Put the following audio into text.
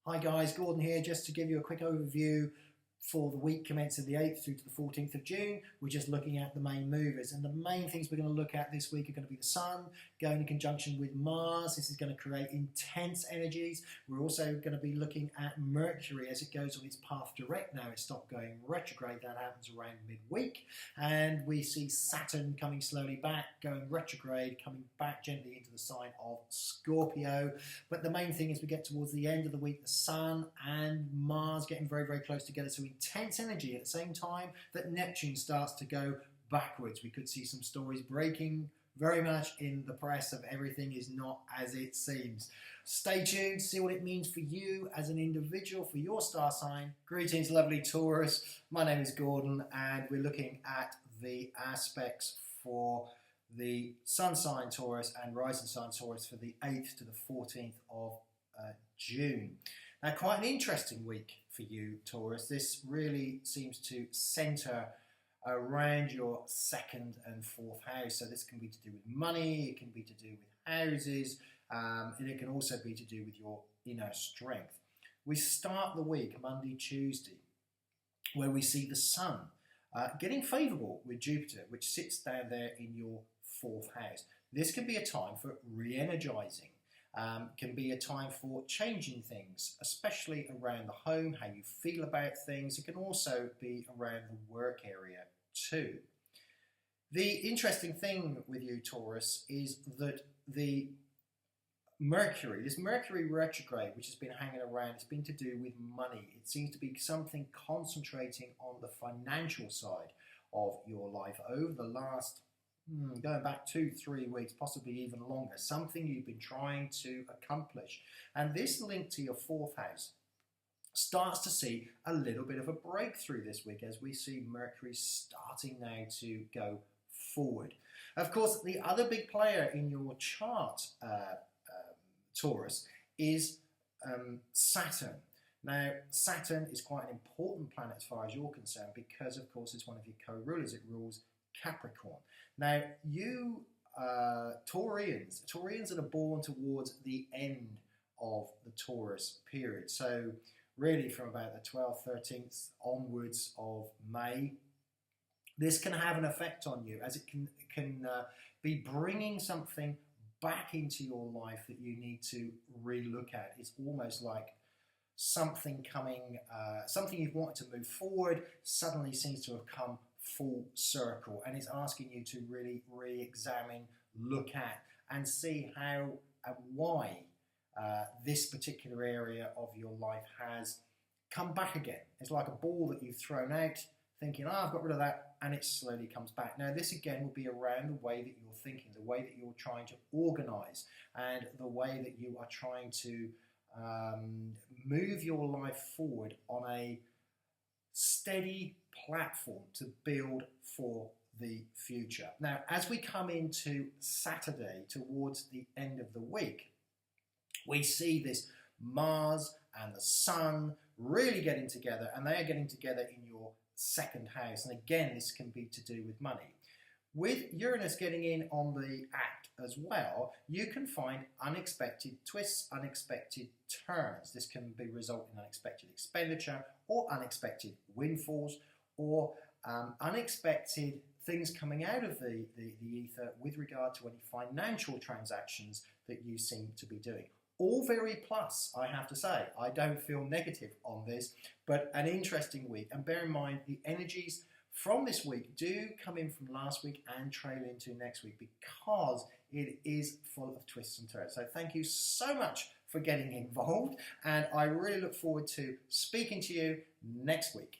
Hi guys, Gordon here, just to give you a quick overview for the week commencing the 8th through to the 14th of June. We're just looking at the main movers, and the main things we're going to look at this week are going to be the Sun going in conjunction with Mars. This is going to create intense energies. We're also going to be looking at Mercury as it goes on its path direct now. It stopped going retrograde. That happens around midweek, and we see Saturn coming slowly back, going retrograde, coming back gently into the sign of Scorpio. But the main thing is we get towards the end of the week, the Sun and Mars getting very, very close together. So intense energy at the same time that Neptune starts to go backwards. We could see some stories breaking very much in the press of everything is not as it seems. Stay tuned, see what it means for you as an individual, for your star sign. Greetings, lovely Taurus. My name is Gordon, and we're looking at the aspects for the Sun sign Taurus and Rising sign Taurus for the 8th to the 14th of June. Now, quite an interesting week for you, Taurus. This really seems to centre around your 2nd and 4th house. So this can be to do with money, it can be to do with houses, and it can also be to do with your inner strength. We start the week, Monday, Tuesday, where we see the Sun getting favourable with Jupiter, which sits down there in your 4th house. This can be a time for re-energising. Can be a time for changing things, especially around the home, how you feel about things. It can also be around the work area too. The interesting thing with you, Taurus, is that the Mercury, this Mercury retrograde, which has been hanging around, it's been to do with money. It seems to be something concentrating on the financial side of your life over the last going back 2-3 weeks, possibly even longer, something you've been trying to accomplish. And this link to your 4th house starts to see a little bit of a breakthrough this week as we see Mercury starting now to go forward. Of course, the other big player in your chart, Taurus, is Saturn. Now, Saturn is quite an important planet as far as you're concerned because, of course, it's one of your co-rulers. It rules Capricorn. Now, you Taurians that are born towards the end of the Taurus period, so really from about the 12th, 13th onwards of May, this can have an effect on you as it can be bringing something back into your life that you need to relook at. It's almost like something coming, something you've wanted to move forward suddenly seems to have come full circle, and it's asking you to really re-examine, look at, and see how and why this particular area of your life has come back again. It's like a ball that you've thrown out, thinking, I've got rid of that, and it slowly comes back. Now, this again will be around the way that you're thinking, the way that you're trying to organise, and the way that you are trying to move your life forward on a steady platform to build for the future. Now, as we come into Saturday towards the end of the week, we see this Mars and the Sun really getting together, and they are getting together in your 2nd house. And again, this can be to do with money. With Uranus getting in on the act as well, you can find unexpected twists, unexpected turns. This can be result in unexpected expenditure or unexpected windfalls or unexpected things coming out of the ether with regard to any financial transactions that you seem to be doing. All very plus, I have to say. I don't feel negative on this, but an interesting week. And bear in mind, the energies from this week do come in from last week and trail into next week because it is full of twists and turns. So thank you so much for getting involved, and I really look forward to speaking to you next week.